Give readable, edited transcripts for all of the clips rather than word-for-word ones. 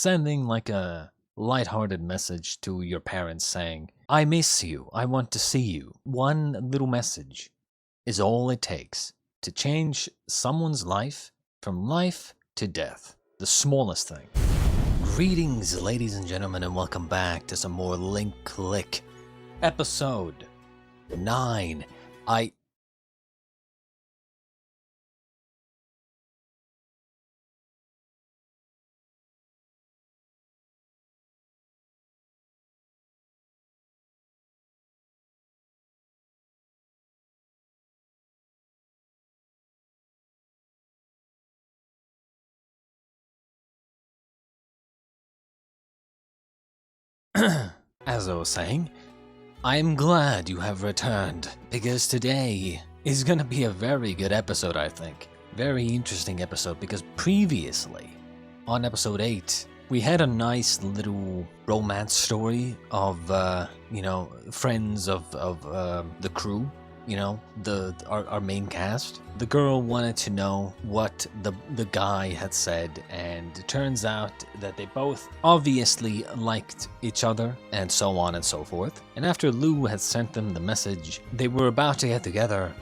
sending like a lighthearted message to your parents saying, I miss you, I want to see you. One little message is all it takes to change someone's life from life to death. The smallest thing. Greetings, ladies and gentlemen, and welcome back to some more Link Click. Episode 9. As I was saying, I'm glad you have returned, because today is gonna be a very good episode, I think. Very interesting episode, because previously, on episode 8, we had a nice little romance story of, friends of the crew, our main cast. The girl wanted to know what the guy had said, and it turns out that they both obviously liked each other, and so on and so forth. And after Lou had sent them the message, they were about to get together,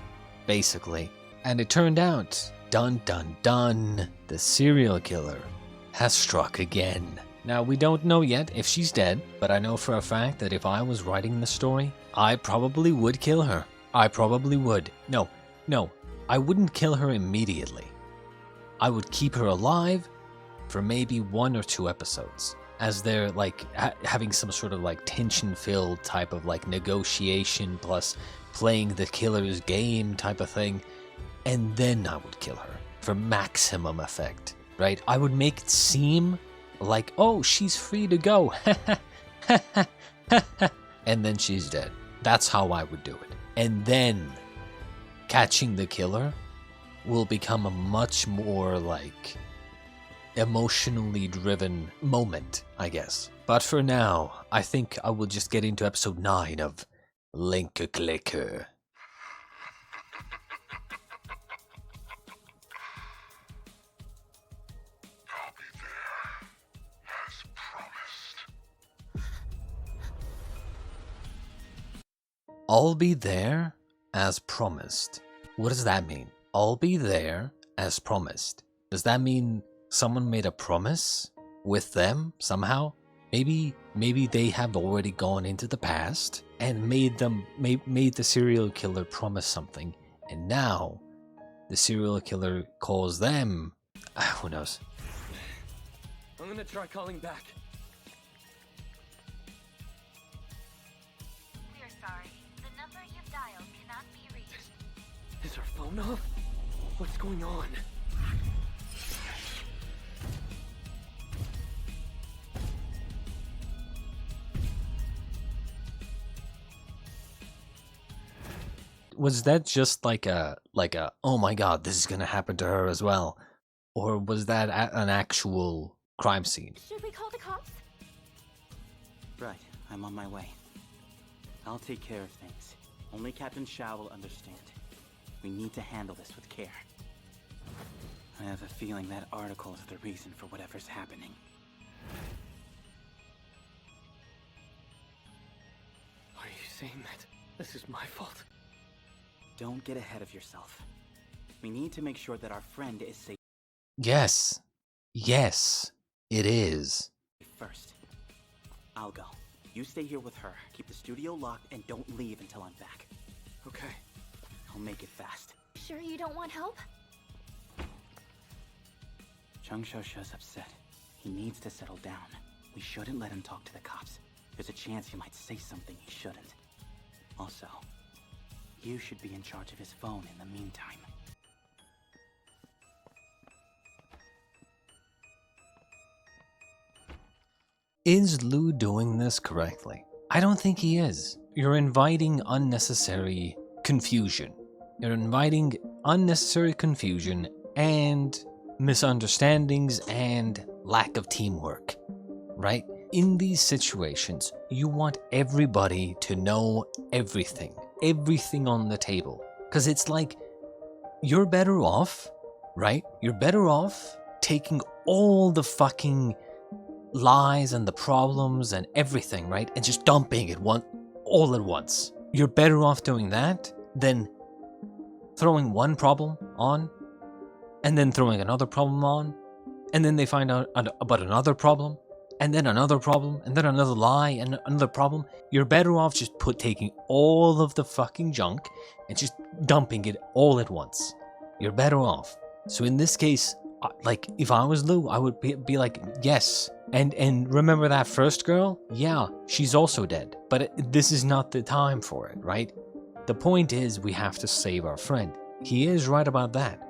basically. And it turned out, dun dun dun, the serial killer has struck again. Now, we don't know yet if she's dead, but I know for a fact that if I was writing the story, I probably would kill her. I probably would. No, I wouldn't kill her immediately. I would keep her alive for maybe 1 or 2 episodes, as they're like having some sort of like tension-filled type of like negotiation plus playing the killer's game type of thing, and then I would kill her for maximum effect, right? I would make it seem like, oh, she's free to go, and then she's dead. That's how I would do it. And then catching the killer will become a much more like emotionally driven moment, I guess. But for now, I think I will just get into episode 9 of Link Clicker. I'll be there as promised. What does that mean? I'll be there as promised. Does that mean someone made a promise with them somehow? Maybe they have already gone into the past and made the serial killer promise something, and now the serial killer calls them. Who knows? I'm gonna try calling back. Is her phone off? What's going on? Was that just like a oh my god, this is gonna happen to her as well? Or was that an actual crime scene? Should we call the cops? Right, I'm on my way. I'll take care of things. Only Captain Shao will understand. We need to handle this with care. I have a feeling that article is the reason for whatever's happening. Are you saying that this is my fault? Don't get ahead of yourself. We need to make sure that our friend is safe. Yes, it is. First, I'll go. You stay here with her. Keep the studio locked and don't leave until I'm back. Okay. I'll make it fast. Sure you don't want help? Cheng Shosha's upset. He needs to settle down. We shouldn't let him talk to the cops. There's a chance he might say something he shouldn't. Also, you should be in charge of his phone in the meantime. Is Lou doing this correctly? I don't think he is. You're inviting unnecessary confusion. You're inviting unnecessary confusion and misunderstandings and lack of teamwork, right? In these situations, you want everybody to know everything on the table. Because it's like, you're better off, right? You're better off taking all the fucking lies and the problems and everything, right? And just dumping it all at once. You're better off doing that than throwing one problem on and then throwing another problem on, and then they find out about another problem, and then another problem, and then another lie, and another problem. You're better off just taking all of the fucking junk and just dumping it all at once. You're better off. So in this case, like, if I was Lou, I would be like, yes. And remember that first girl? Yeah, she's also dead. But this is not the time for it, right? The point is, we have to save our friend. He is right about that.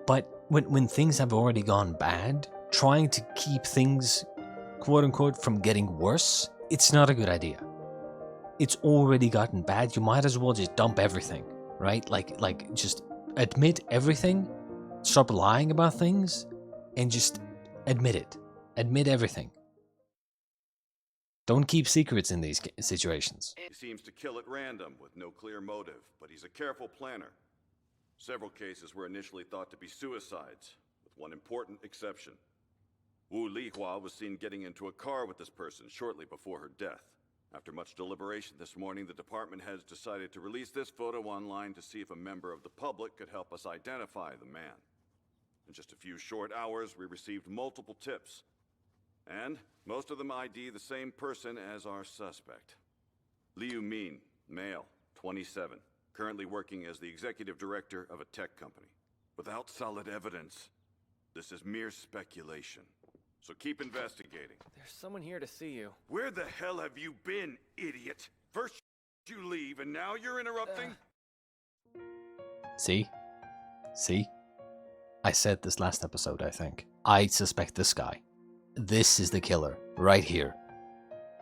But when things have already gone bad, trying to keep things, quote-unquote, from getting worse, it's not a good idea. It's already gotten bad. You might as well just dump everything, right? Like just admit everything, stop lying about things, and just admit it. Admit everything. Don't keep secrets in these situations. He seems to kill at random with no clear motive, but he's a careful planner. Several cases were initially thought to be suicides, with one important exception. Wu Lihua was seen getting into a car with this person shortly before her death. After much deliberation this morning, the department has decided to release this photo online to see if a member of the public could help us identify the man. In just a few short hours, we received multiple tips. And most of them ID the same person as our suspect. Liu Min, male, 27. Currently working as the executive director of a tech company. Without solid evidence, this is mere speculation. So keep investigating. There's someone here to see you. Where the hell have you been, idiot? First you leave, and now you're interrupting? See? I said this last episode, I think. I suspect this guy. This is the killer, right here.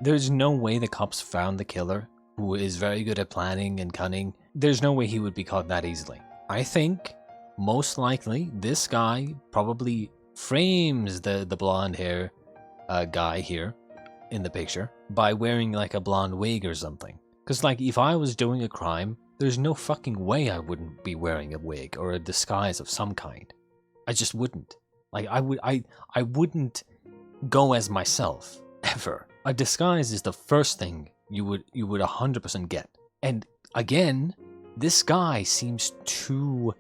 There's no way the cops found the killer, who is very good at planning and cunning. There's no way he would be caught that easily. I think, most likely, this guy probably frames the blonde hair guy here in the picture by wearing like a blonde wig or something. Because like, if I was doing a crime, there's no fucking way I wouldn't be wearing a wig or a disguise of some kind. I just wouldn't. Like, I wouldn't go as myself, ever. A disguise is the first thing you would 100% get. And again, this guy seems too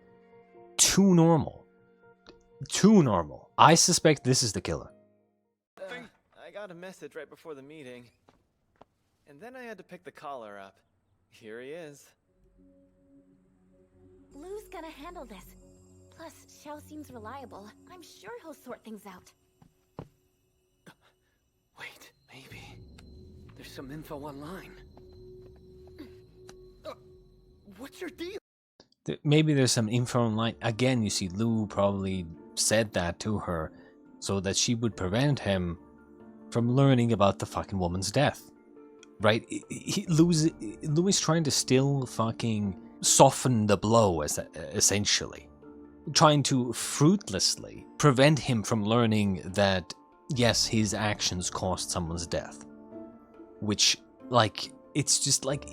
normal. Too normal. I suspect this is the killer. I got a message right before the meeting. And then I had to pick the collar up. Here he is. Lou's gonna handle this. Plus, Xiao seems reliable. I'm sure he'll sort things out. Wait, maybe. There's some info online. What's your deal? Maybe there's some info online. Again, you see, Lou probably said that to her so that she would prevent him from learning about the fucking woman's death. Right? Lou is trying to still fucking soften the blow, essentially. Trying to fruitlessly prevent him from learning that, yes, his actions caused someone's death. Which, like, it's just like,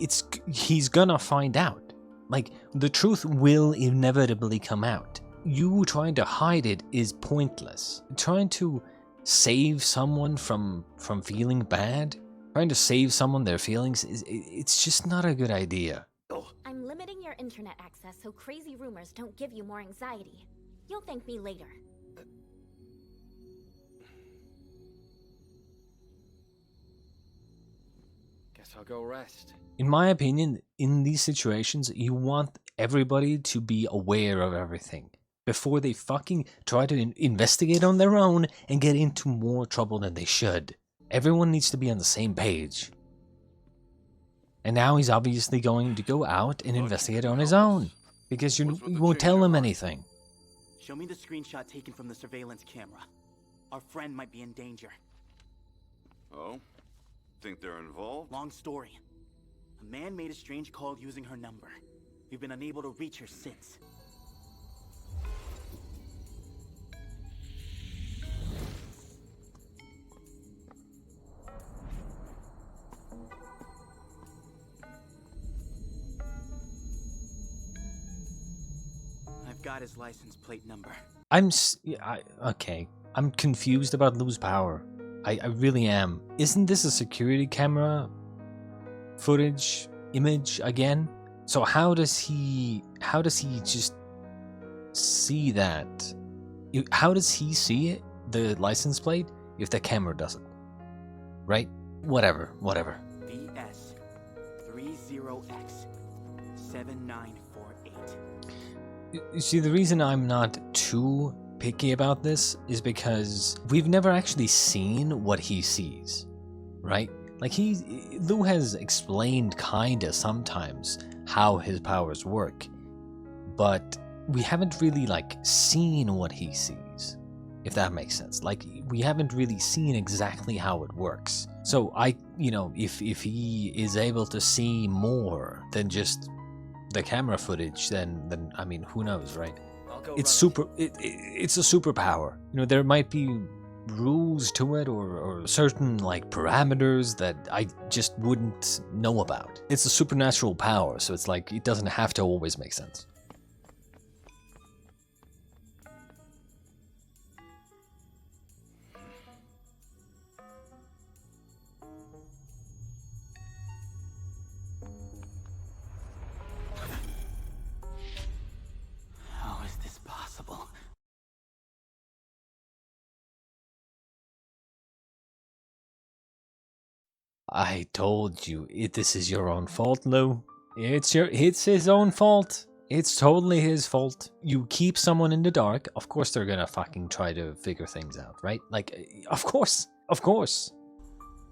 he's gonna find out. Like, the truth will inevitably come out. You trying to hide it is pointless. Trying to save someone from feeling bad, trying to save someone their feelings, it's just not a good idea. I'm limiting your internet access so crazy rumors don't give you more anxiety. You'll thank me later. Guess I'll go rest. In my opinion, in these situations, you want everybody to be aware of everything before they fucking try to investigate on their own and get into more trouble than they should. Everyone needs to be on the same page. And now he's obviously going to go out and investigate on his own, because you won't tell him anything. Show me the screenshot taken from the surveillance camera. Our friend might be in danger. Oh? Think they're involved? Long story. A man made a strange call using her number. We've been unable to reach her since. I've got his license plate number. Okay. I'm confused about Lou's power. I really am. Isn't this a security camera footage image again? So how does he just see that? How does he see it, the license plate, if the camera doesn't? Right? Whatever. VS 30X 7948. You see, the reason I'm not too picky about this is because we've never actually seen what he sees, right? Like Lou has explained kinda sometimes how his powers work, but we haven't really like seen what he sees, if that makes sense. Like we haven't really seen exactly how it works. So if he is able to see more than just the camera footage, then I mean, who knows, right? It's a superpower. There might be rules to it or certain like parameters that I just wouldn't know about. It's a supernatural power, so it's like it doesn't have to always make sense. How is this possible? I told you, this is your own fault, Lou. It's his own fault. It's totally his fault. You keep someone in the dark, of course they're gonna fucking try to figure things out, right? Like, of course.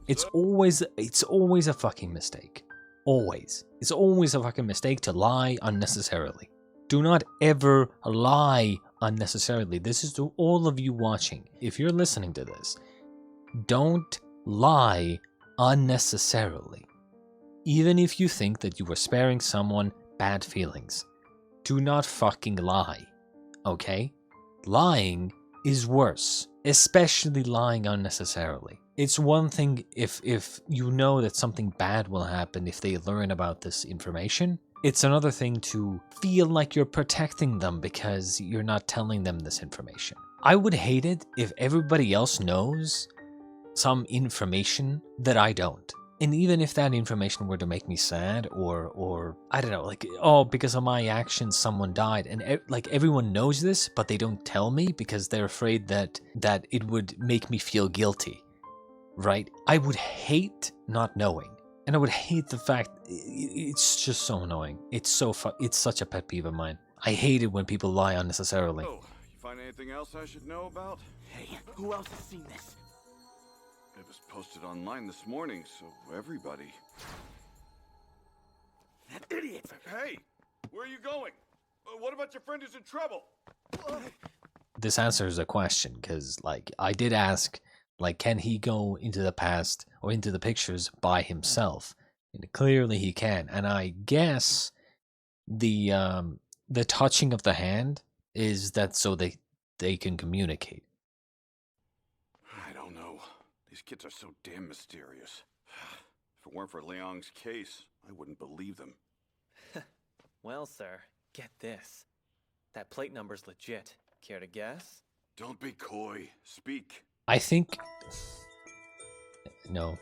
It's always a fucking mistake. Always. It's always a fucking mistake to lie unnecessarily. Do not ever lie unnecessarily. This is to all of you watching. If you're listening to this, don't lie unnecessarily. Even if you think that you are sparing someone bad feelings, do not fucking lie, okay? Lying is worse, especially lying unnecessarily. It's one thing if you know that something bad will happen if they learn about this information. It's another thing to feel like you're protecting them because you're not telling them this information. I would hate it if everybody else knows some information that I don't. And even if that information were to make me sad or I don't know, like, oh, because of my actions someone died, and like everyone knows this but they don't tell me because they're afraid that it would make me feel guilty, right? I would hate not knowing. And I would hate the fact, it's just so annoying. It's such a pet peeve of mine. I hate it when people lie unnecessarily. Oh, you find anything else I should know about? Hey, who else has seen this? It was posted online this morning, so everybody... That idiot! Hey! Where are you going? What about your friend who's in trouble? This answers a question, because, like, I did ask, like, can he go into the past or into the pictures by himself? And clearly he can. And I guess the touching of the hand is that so they can communicate. I don't know. These kids are so damn mysterious. If it weren't for Leong's case, I wouldn't believe them. Well, sir, get this. That plate number's legit. Care to guess? Don't be coy. Speak. I think no,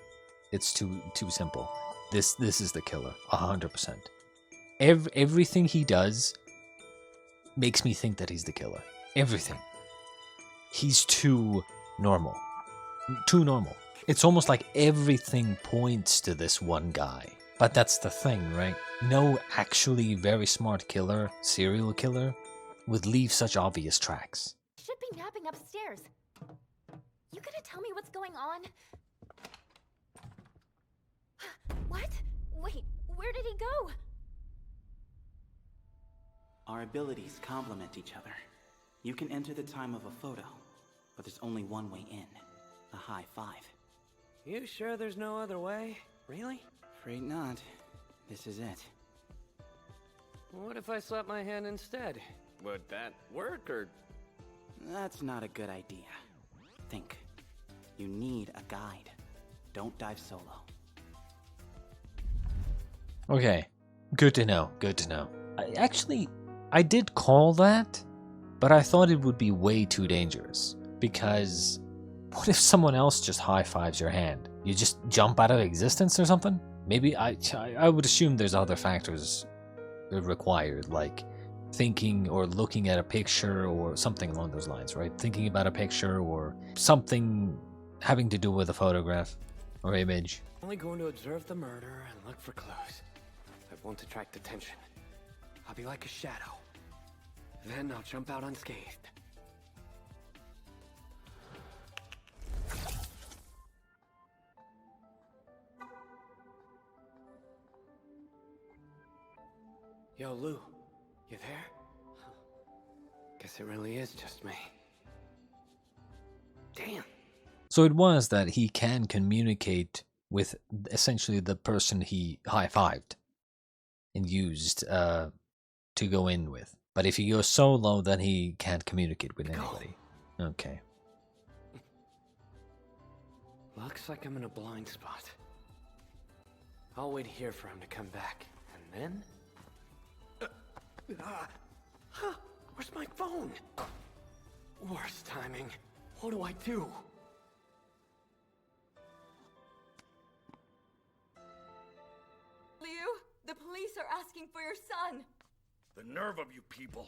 it's too simple. This is the killer, 100%. Everything he does makes me think that he's the killer. Everything. He's too normal. Too normal. It's almost like everything points to this one guy. But that's the thing, right? No actually very smart killer, serial killer, would leave such obvious tracks. Should be napping upstairs. You gonna tell me what's going on? What? Wait, where did he go? Our abilities complement each other. You can enter the time of a photo, but there's only one way in. A high five. You sure there's no other way? Really? Afraid not. This is it. What if I slap my hand instead? Would that work, or...? That's not a good idea. Think. You need a guide. Don't dive solo. Okay, good to know, I did call that, but I thought it would be way too dangerous, because What if someone else just high-fives your hand? You just jump out of existence or something? Maybe I would assume there's other factors required, like thinking or looking at a picture or something along those lines, right? Thinking about a picture or something having to do with a photograph or image. Only going to observe the murder and look for clues. I won't attract attention. I'll be like a shadow. Then I'll jump out unscathed. Yo, Lou, you there? Guess it really is just me. Damn. So it was that he can communicate with essentially the person he high-fived and used to go in with. But if he goes solo, then he can't communicate with anybody. Okay. Looks like I'm in a blind spot. I'll wait here for him to come back, and then... where's my phone? Worst timing. What do I do? Liu, the police are asking for your son. The nerve of you people.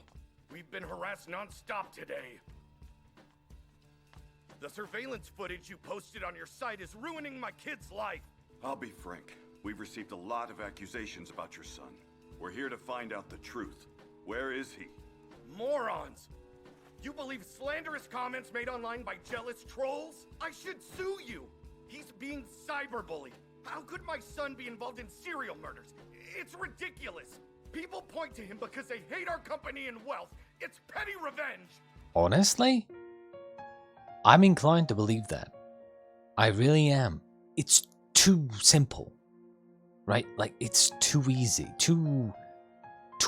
We've been harassed non-stop today. The surveillance footage you posted on your site is ruining my kid's life. I'll be frank. We've received a lot of accusations about your son. We're here to find out the truth. Where is he? Morons! You believe slanderous comments made online by jealous trolls? I should sue you! He's being cyberbullied. How could my son be involved in serial murders? It's ridiculous! People point to him because they hate our company and wealth. It's petty revenge! Honestly? I'm inclined to believe that. I really am. It's too simple. Right? Like, it's too easy. Too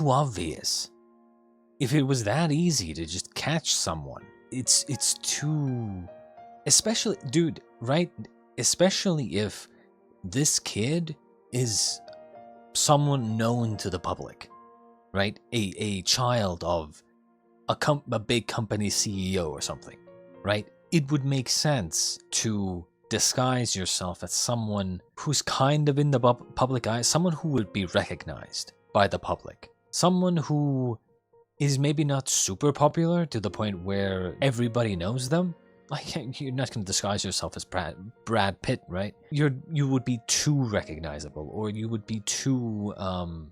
obvious. If it was that easy to just catch someone, it's too... Especially, dude, right? Especially if this kid is someone known to the public, right? A child of a big company CEO or something, right? It would make sense to disguise yourself as someone who's kind of in the public eye, someone who would be recognized by the public, someone who is maybe not super popular to the point where everybody knows them. Like, you're not going to disguise yourself as Brad Pitt, right? You would be too recognizable, or you would be too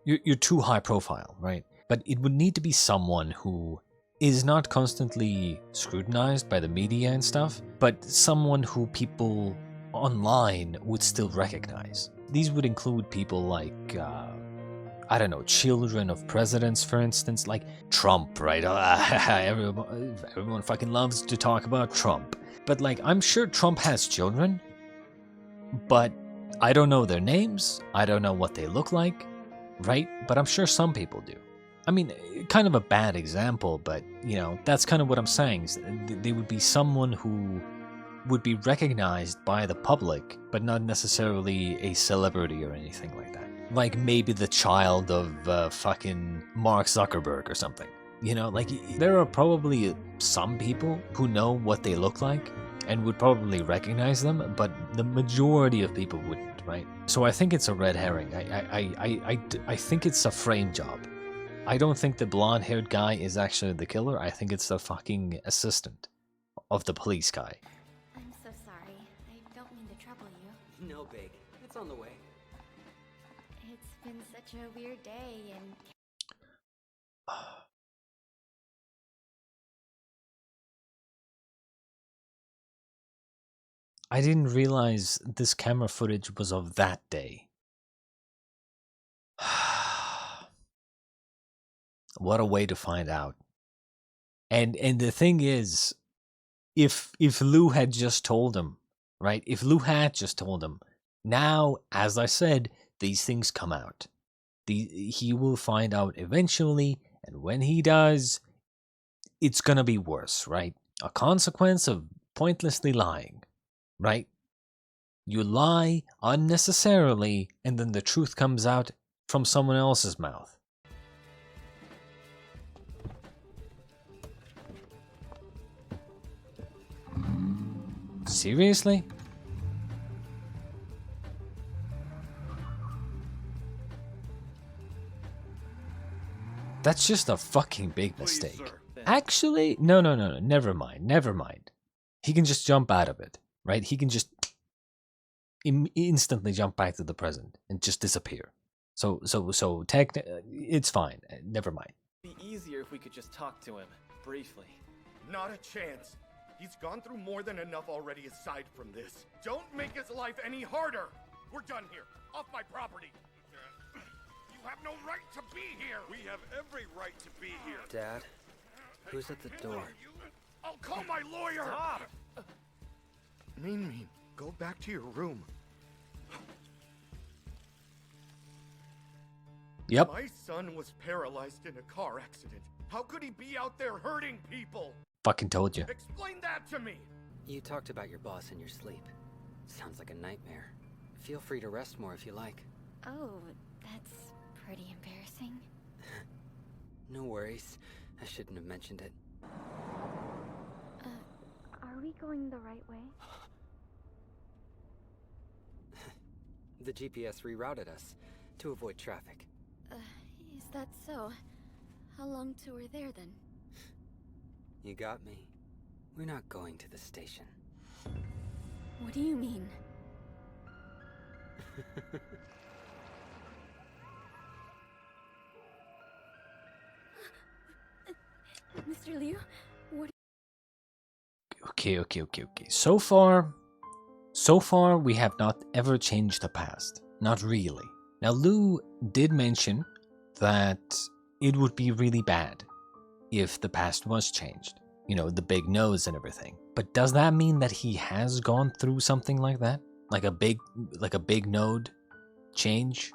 you're too high profile, right? But it would need to be someone who is not constantly scrutinized by the media and stuff, but someone who people online would still recognize. These would include people like I don't know, children of presidents, for instance, like Trump, right? Everyone fucking loves to talk about Trump. But like, I'm sure Trump has children, but I don't know their names. I don't know what they look like, right? But I'm sure some people do. I mean, kind of a bad example, but, you know, that's kind of what I'm saying. They would be someone who would be recognized by the public, but not necessarily a celebrity or anything like that. Like maybe the child of fucking Mark Zuckerberg or something. You know, like there are probably some people who know what they look like and would probably recognize them, but the majority of people wouldn't, right? So I think it's a red herring. I think it's a frame job. I don't think the blonde-haired guy is actually the killer. I think it's the fucking assistant of the police guy. I'm so sorry. I don't mean to trouble you. No, big. It's on the way. It's been such a weird day, and... I didn't realize this camera footage was of that day. What a way to find out. And the thing is, if Lou had just told him, right? If Lou had just told him, now, as I said, these things come out. He will find out eventually, and when he does, it's gonna be worse, right? A consequence of pointlessly lying, right? You lie unnecessarily, and then the truth comes out from someone else's mouth. Seriously? That's just a fucking big Please, mistake. sir. Actually, no, never mind. He can just jump out of it, right? He can just instantly jump back to the present and just disappear. So it's fine. Never mind. It'd be easier if we could just talk to him, briefly. Not a chance. He's gone through more than enough already aside from this. Don't make his life any harder. We're done here. Off my property. You have no right to be here. We have every right to be here. Dad, who's at the door? I'll call my lawyer. Stop! Mean, go back to your room. Yep. My son was paralyzed in a car accident. How could he be out there hurting people? Fucking told you. Explain that to me. You talked about your boss in your sleep. Sounds like a nightmare. Feel free to rest more if you like. Oh, that's pretty embarrassing. No worries. I shouldn't have mentioned it. Are we going the right way? The GPS rerouted us to avoid traffic. Is that so? How long till we're there then? You got me. We're not going to the station. What do you mean? Mr. Liu, what? Okay. So far, we have not ever changed the past. Not really. Now, Lou did mention that it would be really bad if the past was changed. You know, the big nose and everything. But does that mean that he has gone through something like that? Like a big node change?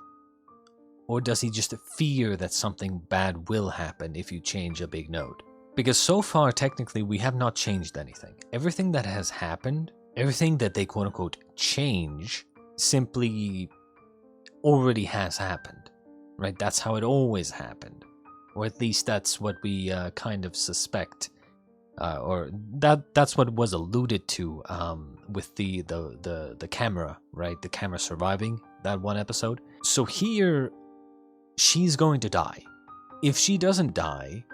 Or does he just fear that something bad will happen if you change a big node? Because so far, technically, we have not changed anything. Everything that has happened, everything that they quote-unquote change, simply already has happened. Right? That's how it always happened. Or at least that's what we kind of suspect. Or that's what was alluded to with the camera, right? The camera surviving that one episode. So here, she's going to die. If she doesn't die,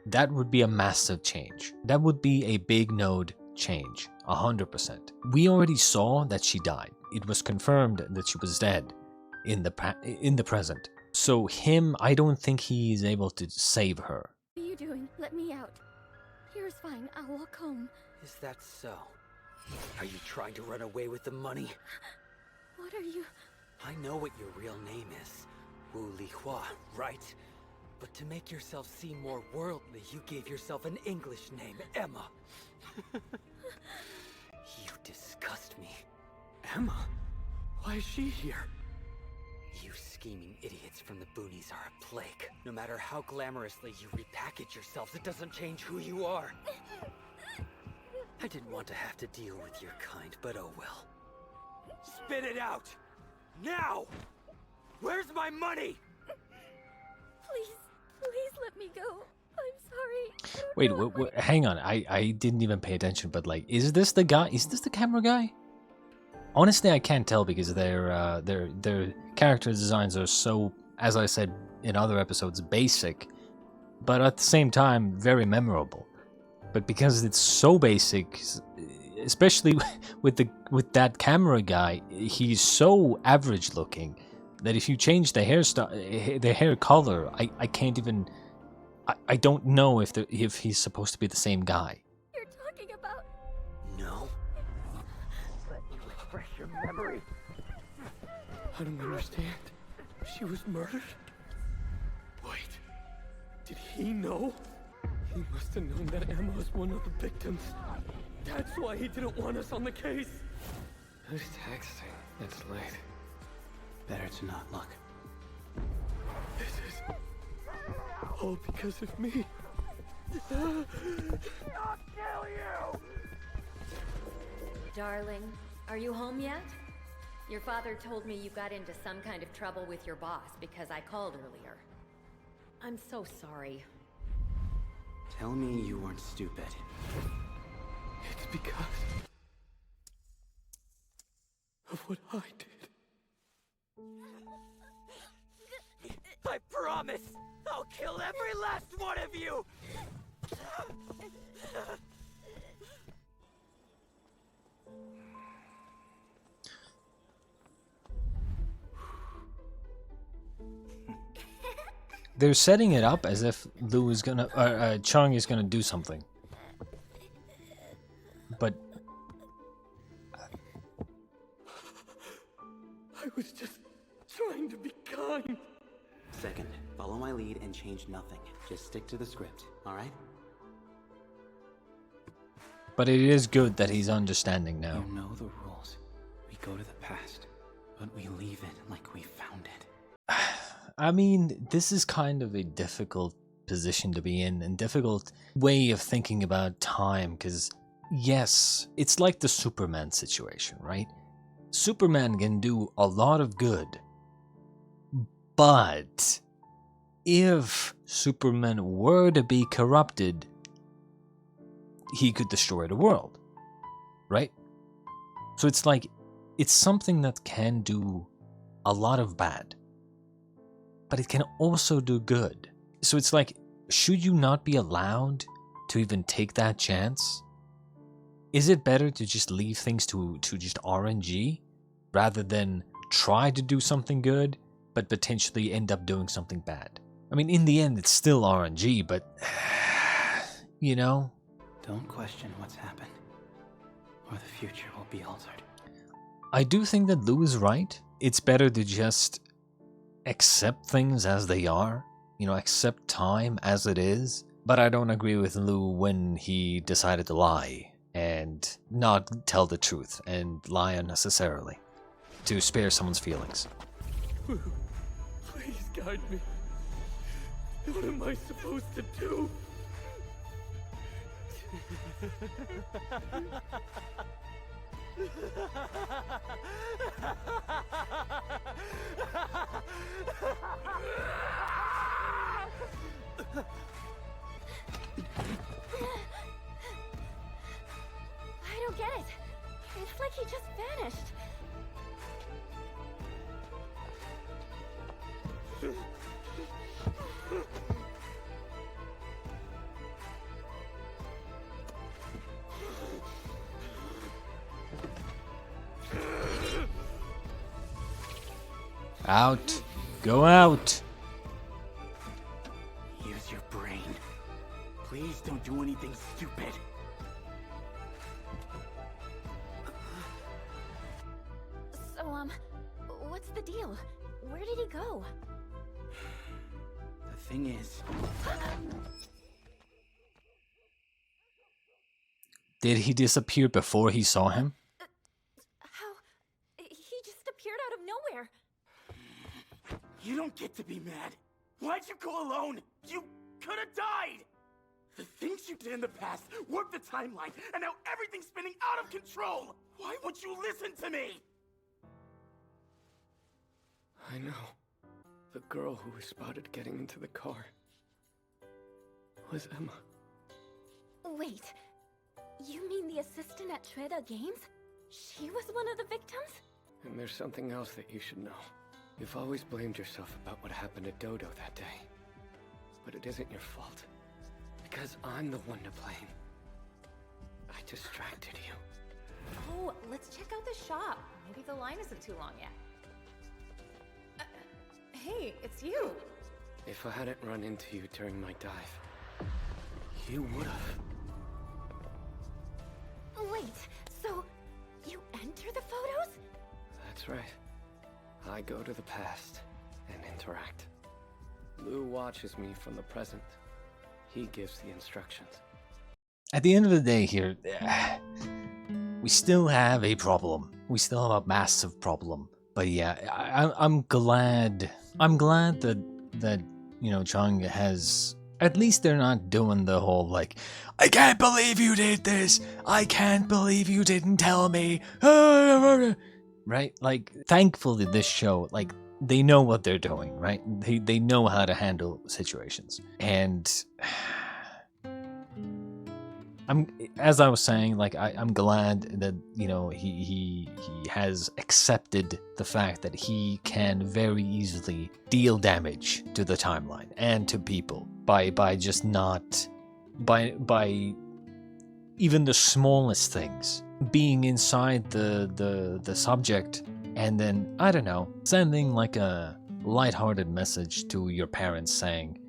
that would be a massive change. That would be a big node change, 100%. We already saw that she died. It was confirmed that she was dead in the present. So him, I don't think he's able to save her. What are you doing? Let me out. Here's fine. I'll walk home. Is that so? Are you trying to run away with the money? What are you? I know what your real name is. Wu Lihua, right? But to make yourself seem more worldly, you gave yourself an English name, Emma. You disgust me. Emma? Why is she here? You scheming idiots from the boonies are a plague. No matter how glamorously you repackage yourselves, it doesn't change who you are. I didn't want to have to deal with your kind, but oh well. Spit it out! Now! Where's my money? Please let me go. I'm sorry. Wait, hang on. I didn't even pay attention, but like, is this the guy? Is this the camera guy? Honestly, I can't tell because their character designs are so, as I said in other episodes, basic, but at the same time very memorable. But because it's so basic, especially with that camera guy, he's so average looking that if you change the hairstyle, the hair color, I can't even. I don't know if he's supposed to be the same guy. You're talking about. No. Let me refresh your memory. I don't understand. She was murdered? Wait. Did he know? He must have known that Emma was one of the victims. That's why he didn't want us on the case. Who's texting? It's late. Better to not look. This is all because of me. I'll kill you! Darling, are you home yet? Your father told me you got into some kind of trouble with your boss because I called earlier. I'm so sorry. Tell me you weren't stupid. It's because of what I did. I promise! I'll kill every last one of you! They're setting it up as if Lu is gonna, Cheng is gonna do something. But I was just trying to be kind. Second, follow my lead and change nothing. Just stick to the script, alright? But it is good that he's understanding now. You know the rules. We go to the past, but we leave it like we found it. I mean, this is kind of a difficult position to be in, and difficult way of thinking about time, because yes, it's like the Superman situation, right? Superman can do a lot of good, but if Superman were to be corrupted, he could destroy the world, right? So it's like, it's something that can do a lot of bad, but it can also do good. So it's like, should you not be allowed to even take that chance? Is it better to just leave things to just RNG rather than try to do something good but potentially end up doing something bad? I mean, in the end, it's still RNG, but you know? Don't question what's happened, or the future will be altered. I do think that Lu is right. It's better to just accept things as they are, you know, accept time as it is. But I don't agree with Lu when he decided to lie and not tell the truth and lie unnecessarily to spare someone's feelings. Please guide me. What am I supposed to do? I don't get it. It's like he just vanished. Out. Go out. Use your brain. Please don't do anything stupid. So, what's the deal? Where did he go? The thing is... Did he disappear before he saw him? How? He just appeared out of nowhere. You don't get to be mad. Why'd you go alone? You could have died! The things you did in the past warped the timeline, and now everything's spinning out of control! Why won't you listen to me? I know. The girl who was spotted getting into the car was Emma. Wait, you mean the assistant at Treda Games? She was one of the victims? And there's something else that you should know. You've always blamed yourself about what happened at Dodo that day. But it isn't your fault. Because I'm the one to blame. I distracted you. Oh, let's check out the shop. Maybe the line isn't too long yet. Hey, it's you. If I hadn't run into you during my dive, you would've. Wait, so you enter the photos? That's right. I go to the past and interact. Lu watches me from the present. He gives the instructions. At the end of the day here, we still have a problem. We still have a massive problem. But yeah, I'm glad that you know, Cheng has, at least they're not doing the whole like, I can't believe you did this. I can't believe you didn't tell me. Right? Like, thankfully this show, like, they know what they're doing, right? They know how to handle situations. And as I was saying, like I'm glad that, you know, he has accepted the fact that he can very easily deal damage to the timeline and to people by just not by even the smallest things, being inside the subject, and then, I don't know, sending like a lighthearted message to your parents saying,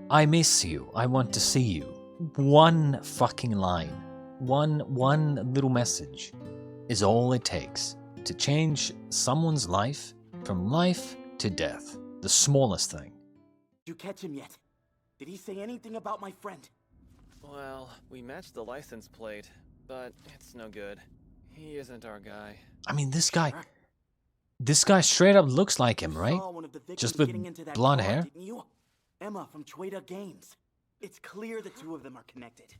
I miss you, I want to see you. One fucking line, one little message is all it takes to change someone's life from life to death. The smallest thing. Did you catch him yet? Did he say anything about my friend? Well, we matched the license plate, but it's no good. He isn't our guy. I mean, this guy straight up looks like him, right? Saw one of the victims Just with getting into that blonde car, hair. didn't you? Emma from Chueda Games. It's clear the two of them are connected.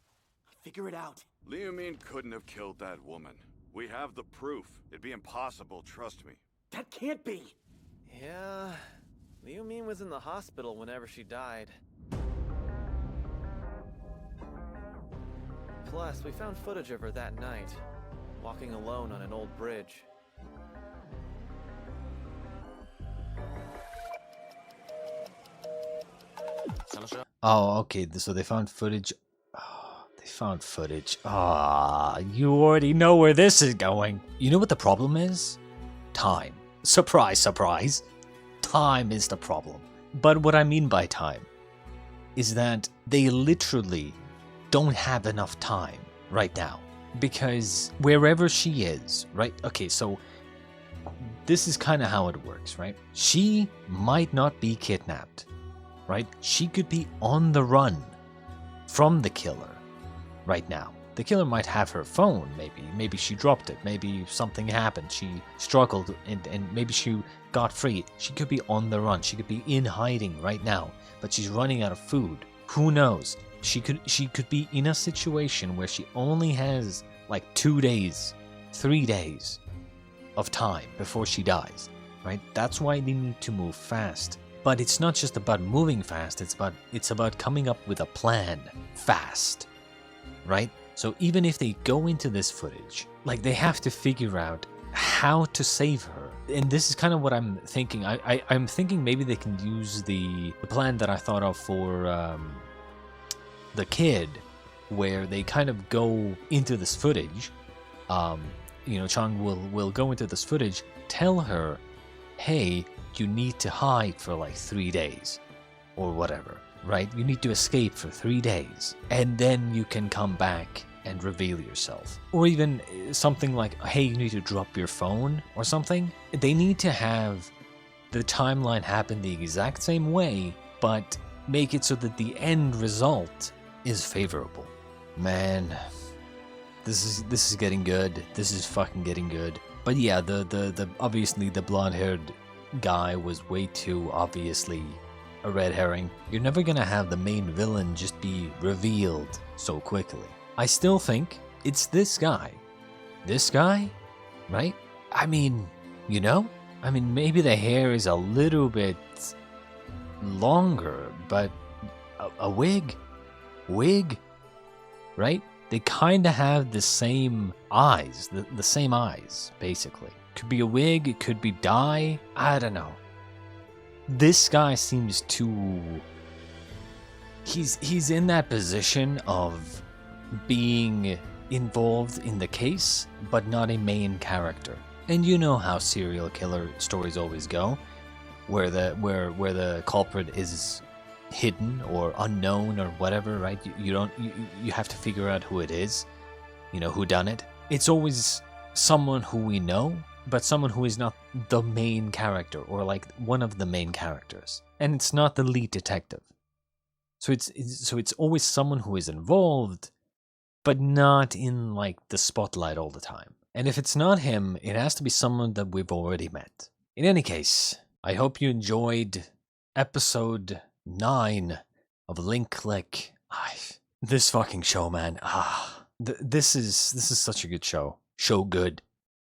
Figure it out. Liu Min couldn't have killed that woman. We have the proof. It'd be impossible, trust me. That can't be. Yeah, Liu Min was in the hospital whenever she died. Plus, we found footage of her that night, walking alone on an old bridge. Oh, okay, so they found footage. Oh, they found footage. Ah, you already know where this is going. You know what the problem is? Time. Surprise, surprise. Time is the problem. But what I mean by time is that they literally don't have enough time right now. Because wherever she is, right? Okay, so this is kind of how it works, right? She might not be kidnapped, right? She could be on the run from the killer right now. The killer might have her phone, maybe she dropped it, maybe something happened, she struggled, and maybe she got free. She could be on the run, she could be in hiding right now, but she's running out of food. Who knows? She could be in a situation where she only has like 2 days, 3 days of time before she dies, right? That's why they need to move fast. But it's not just about moving fast, it's about coming up with a plan fast, right? So even if they go into this footage, like they have to figure out how to save her. And this is kind of what I'm thinking. I'm thinking maybe they can use the plan that I thought of for the kid, where they kind of go into this footage. You know, Cheng will go into this footage, tell her, hey, you need to hide for like 3 days or whatever, right? You need to escape for 3 days, and then you can come back and reveal yourself. Or even something like, hey, you need to drop your phone or something. They need to have the timeline happen the exact same way, but make it so that the end result is favorable. Man, this is getting good. This is fucking getting good. But yeah, the obviously the blonde-haired guy was way too obviously a red herring. You're never gonna have the main villain just be revealed so quickly. I still think it's this guy. This guy, right? I mean, you know? I mean, maybe the hair is a little bit longer, but a wig, right? They kind of have the same eyes, the same eyes, basically. Could be a wig, it could be dye, I don't know. This guy seems too... He's in that position of being involved in the case, but not a main character. And you know how serial killer stories always go, where the culprit is hidden or unknown or whatever, right? You have to figure out who it is, you know, who done it. It's always someone who we know, but someone who is not the main character or like one of the main characters, and it's not the lead detective. So it's always someone who is involved, but not in like the spotlight all the time. And if it's not him, it has to be someone that we've already met. In any case, I hope you enjoyed episode 9 of Link Click. This fucking show, man. This is such a good show. Show good.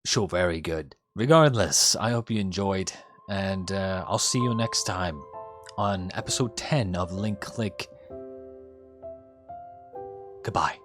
Show very good. Regardless, I hope you enjoyed, and I'll see you next time on episode 10 of Link Click. Goodbye.